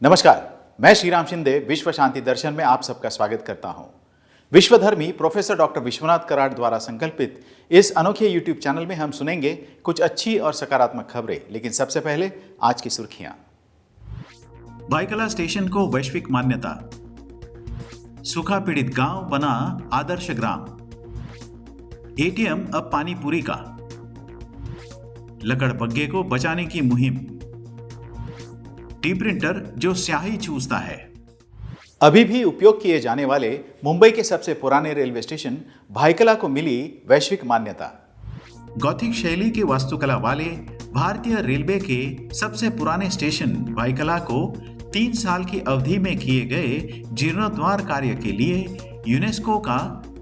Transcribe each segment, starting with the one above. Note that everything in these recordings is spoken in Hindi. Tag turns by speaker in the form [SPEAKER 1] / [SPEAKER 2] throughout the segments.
[SPEAKER 1] नमस्कार, मैं श्रीराम शिंदे विश्व शांति दर्शन में आप सबका स्वागत करता हूं। विश्वधर्मी प्रोफेसर डॉक्टर विश्वनाथ कराड़ द्वारा संकल्पित इस अनोखे यूट्यूब चैनल में हम सुनेंगे कुछ अच्छी और सकारात्मक खबरें, लेकिन सबसे पहले आज की सुर्खियां। भायखला स्टेशन को वैश्विक मान्यता, सूखा पीड़ित गांव बना आदर्श ग्राम, एटीएम अब पानीपुरी का, लकड़बग्घे को बचाने की मुहिम, टी प्रिंटर जो स्याही चूसता है। अभी भी उपयोग किए जाने वाले मुंबई के सबसे पुराने रेलवे स्टेशन भायखला को मिली वैश्विक मान्यता। गौथिक शैली की वास्तुकला वाले भारतीय रेलवे के सबसे पुराने स्टेशन भायखला को 3 साल की अवधि में किए गए जीर्णोद्धार कार्य के लिए यूनेस्को का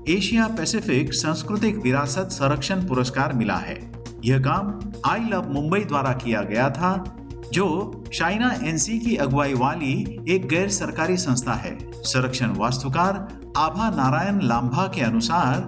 [SPEAKER 1] एशिया पैसिफिक सांस्कृतिक विरासत संरक्षण पुरस्कार मिला है। यह काम आई लव मुंबई द्वारा किया गया था, जो चाइना एनसी की अगुवाई वाली एक गैर सरकारी संस्था है। संरक्षण वास्तुकार आभा नारायण लांभा के अनुसार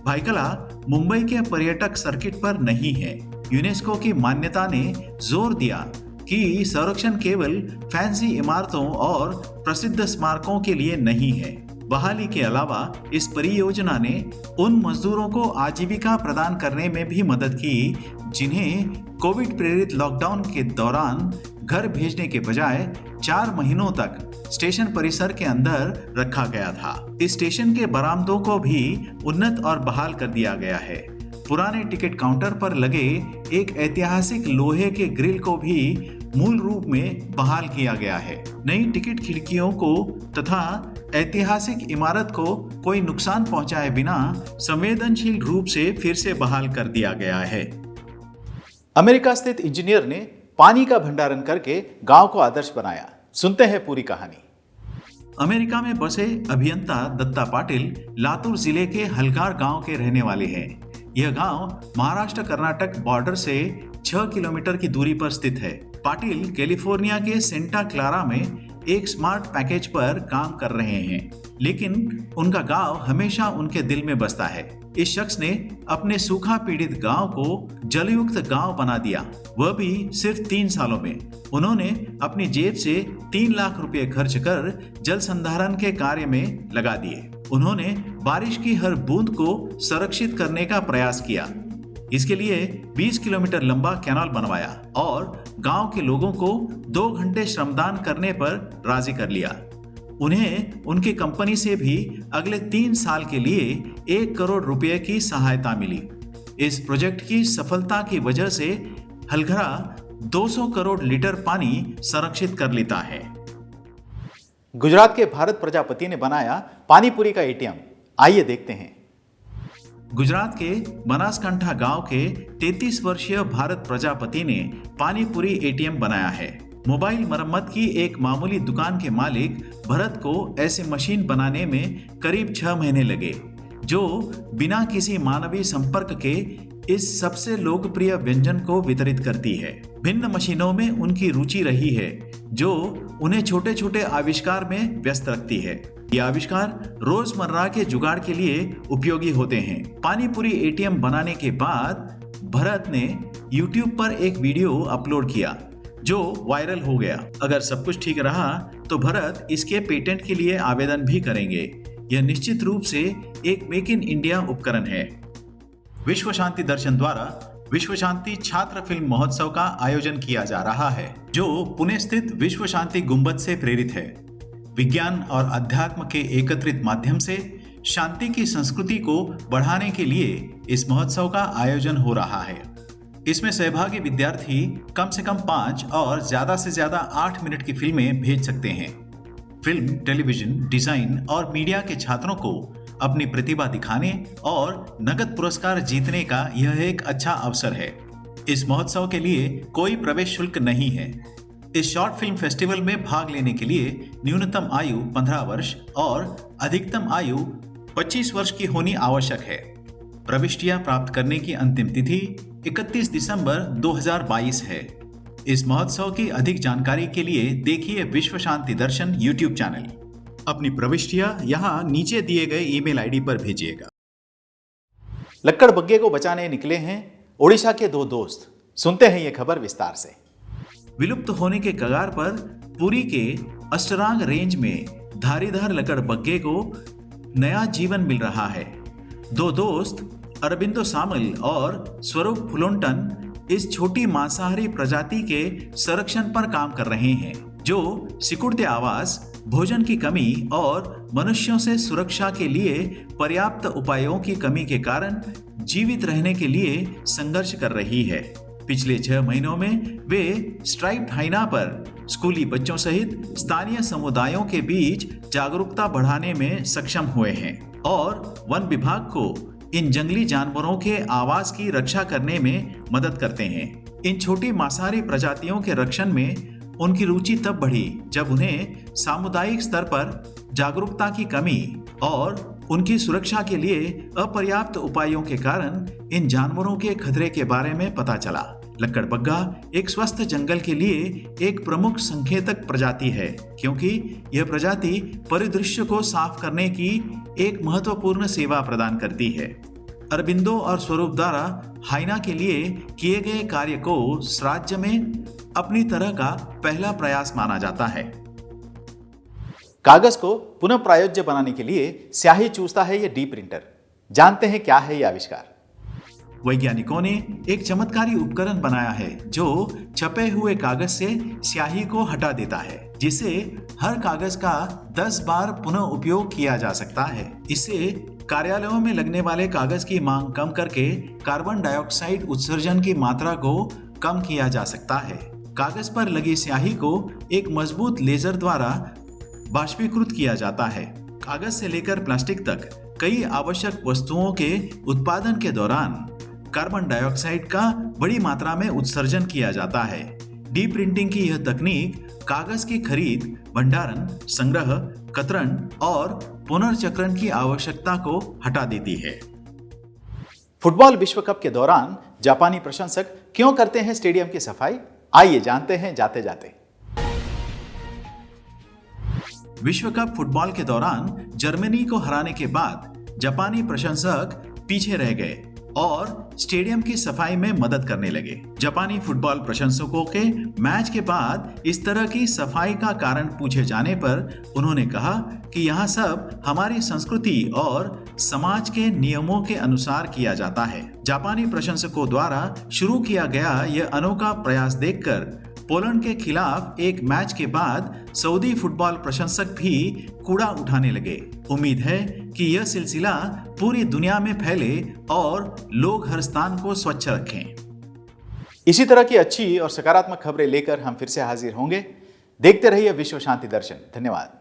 [SPEAKER 1] भायखला मुंबई के पर्यटक सर्किट पर नहीं है। यूनेस्को की मान्यता ने जोर दिया कि संरक्षण केवल फैंसी इमारतों और प्रसिद्ध स्मारकों के लिए नहीं है। बहाली के अलावा इस परियोजना ने उन मजदूरों को आजीविका प्रदान करने में भी मदद की जिन्हें कोविड प्रेरित लॉकडाउन के दौरान घर भेजने के बजाय 4 महीनों तक स्टेशन परिसर के अंदर रखा गया था। इस स्टेशन के बरामदों को भी उन्नत और बहाल कर दिया गया है। पुराने टिकट काउंटर पर लगे एक ऐतिहासिक लोहे के ग्रिल को भी मूल रूप में बहाल किया गया है। नई टिकट खिड़कियों को तथा ऐतिहासिक इमारत को कोई नुकसान पहुंचाए बिना संवेदनशील रूप से फिर से बहाल कर दिया गया है। अमेरिका स्थित इंजीनियर ने पानी का भंडारण करके गांव को आदर्श बनाया। सुनते हैं पूरी कहानी। अमेरिका में बसे अभियंता दत्ता पाटिल लातूर जिले के हलगार गांव के रहने वाले हैं। यह गांव महाराष्ट्र कर्नाटक बॉर्डर से 6 किलोमीटर की दूरी पर स्थित है। पाटिल कैलिफोर्निया के सेंटा क्लारा में एक स्मार्ट पैकेज पर काम कर रहे हैं, लेकिन उनका गांव हमेशा उनके दिल में बसता है। इस शख्स ने अपने सूखा पीड़ित गांव को जलयुक्त गांव बना दिया, वह भी सिर्फ 3 सालों में। उन्होंने अपनी जेब से 3 लाख रुपए खर्च कर जल संधारण के कार्य में लगा दिए। उन्होंने बारिश की हर बूंद को संरक्षित करने का प्रयास किया। इसके लिए 20 किलोमीटर लंबा कैनाल बनवाया और गांव के लोगों को 2 घंटे श्रमदान करने पर राजी कर लिया। उन्हें उनकी कंपनी से भी अगले 3 साल के लिए 1 करोड़ रुपए की सहायता मिली। इस प्रोजेक्ट की सफलता की वजह से हलघरा 200 करोड़ लीटर पानी संरक्षित कर लेता है। गुजरात के भारत प्रजापति ने बनाया पानीपुरी का एटीएम। आइए देखते हैं। गुजरात के बनासकांठा गांव के 33 वर्षीय भारत प्रजापति ने पानीपुरी एटीएम बनाया है। मोबाइल मरम्मत की एक मामूली दुकान के मालिक भरत को ऐसी मशीन बनाने में करीब 6 महीने लगे, जो बिना किसी मानवीय संपर्क के इस सबसे लोकप्रिय व्यंजन को वितरित करती है। भिन्न मशीनों में उनकी रुचि रही है, जो उन्हें छोटे छोटे आविष्कार में व्यस्त रखती है। ये आविष्कार रोजमर्रा के जुगाड़ के लिए उपयोगी होते हैं। पानीपुरी एटीएम बनाने के बाद भरत ने YouTube पर एक वीडियो अपलोड किया, जो वायरल हो गया। अगर सब कुछ ठीक रहा तो भरत इसके पेटेंट के लिए आवेदन भी करेंगे। यह निश्चित रूप से एक मेक इन इंडिया उपकरण है। विश्व शांति दर्शन द्वारा विश्व शांति छात्र फिल्म महोत्सव का आयोजन किया जा रहा है, जो पुणे स्थित विश्व शांति गुंबद से प्रेरित है। विज्ञान और अध्यात्म के एकत्रित माध्यम से शांति की संस्कृति को बढ़ाने के लिए इस महोत्सव का आयोजन हो रहा है। इसमें सहभागी विद्यार्थी कम से कम 5 और ज्यादा से ज्यादा 8 मिनट की फिल्में भेज सकते हैं। फिल्म, टेलीविजन, डिजाइन और मीडिया के छात्रों को अपनी प्रतिभा दिखाने और नगद पुरस्कार जीतने का यह एक अच्छा अवसर है। इस महोत्सव के लिए कोई प्रवेश शुल्क नहीं है। इस शॉर्ट फिल्म फेस्टिवल में भाग लेने के लिए न्यूनतम आयु 15 वर्ष और अधिकतम आयु 25 वर्ष की होनी आवश्यक है। प्रविष्टियां प्राप्त करने की अंतिम तिथि 31 दिसंबर 2022 है। इस महोत्सव की अधिक जानकारी के लिए देखिए विश्व शांति दर्शन YouTube चैनल। अपनी प्रविष्टियां यहां नीचे दिए गए ईमेल आईडी पर भेजिएगा। लक्कड़बग्घे को बचाने निकले हैं ओडिशा के 2 दोस्त। सुनते हैं ये खबर विस्तार से। विलुप्त होने के कगार पर पुरी के अष्टरांग रेंज में धारीदार लकड़बग्घे को नया जीवन मिल रहा है। दो दोस्त अरबिंदो सामल और स्वरूप फुलोंटन इस छोटी मांसाहारी प्रजाति के संरक्षण पर काम कर रहे हैं, जो सिकुड़ते आवास, भोजन की कमी और मनुष्यों से सुरक्षा के लिए पर्याप्त उपायों की कमी के कारण जीवित रहने के लिए संघर्ष कर रही है। पिछले 6 महीनों में वे स्ट्राइप्ड हाइना पर स्कूली बच्चों सहित स्थानीय समुदायों के बीच जागरूकता बढ़ाने में सक्षम हुए हैं और वन विभाग को इन जंगली जानवरों के आवास की रक्षा करने में मदद करते हैं। इन छोटी मांसाहारी प्रजातियों के रक्षण में उनकी रुचि तब बढ़ी जब उन्हें सामुदायिक स्तर पर जागरूकता की कमी और उनकी सुरक्षा के लिए अपर्याप्त उपायों के कारण इन जानवरों के खतरे के बारे में पता चला। लकड़बग्घा एक स्वस्थ जंगल के लिए एक प्रमुख संकेतक प्रजाति है, क्योंकि यह प्रजाति परिदृश्य को साफ करने की एक महत्वपूर्ण सेवा प्रदान करती है। अरबिंदो और स्वरूप द्वारा हाइना के लिए किए गए कार्य को राज्य में अपनी तरह का पहला प्रयास माना जाता है। कागज को पुनः प्रायोज्य बनाने के लिए स्याही चूसता है यह डी प्रिंटर। जानते हैं क्या है यह आविष्कार। वैज्ञानिकों ने एक चमत्कारी उपकरण बनाया है जो छपे हुए कागज से स्याही को हटा देता है, जिससे हर कागज का 10 बार पुनः उपयोग किया जा सकता है। इससे कार्यालयों में लगने वाले कागज की मांग कम करके कार्बन डाइऑक्साइड उत्सर्जन की मात्रा को कम किया जा सकता है। कागज पर लगी स्याही को एक मजबूत लेजर द्वारा बाष्पीकृत किया जाता है। कागज से लेकर प्लास्टिक तक कई आवश्यक वस्तुओं के उत्पादन के दौरान कार्बन डाइऑक्साइड का बड़ी मात्रा में उत्सर्जन किया जाता है। डी प्रिंटिंग की यह तकनीक कागज की खरीद, भंडारण, संग्रह, कतरन और पुनर्चक्रण की आवश्यकता को हटा देती है। फुटबॉल विश्व कप के दौरान जापानी प्रशंसक क्यों करते हैं स्टेडियम की सफाई? आइए जानते हैं जाते जाते। विश्व कप फुटबॉल के दौरान जर्मनी को हराने के बाद जापानी प्रशंसक पीछे रह गए और स्टेडियम की सफाई में मदद करने लगे। जापानी फुटबॉल प्रशंसकों के मैच के बाद इस तरह की सफाई का कारण पूछे जाने पर उन्होंने कहा कि यहाँ सब हमारी संस्कृति और समाज के नियमों के अनुसार किया जाता है। जापानी प्रशंसकों द्वारा शुरू किया गया यह अनोखा प्रयास देखकर पोलैंड के खिलाफ एक मैच के बाद सऊदी फुटबॉल प्रशंसक भी कूड़ा उठाने लगे। उम्मीद है कि यह सिलसिला पूरी दुनिया में फैले और लोग हर स्थान को स्वच्छ रखें। इसी तरह की अच्छी और सकारात्मक खबरें लेकर हम फिर से हाजिर होंगे। देखते रहिए विश्व शांति दर्शन। धन्यवाद।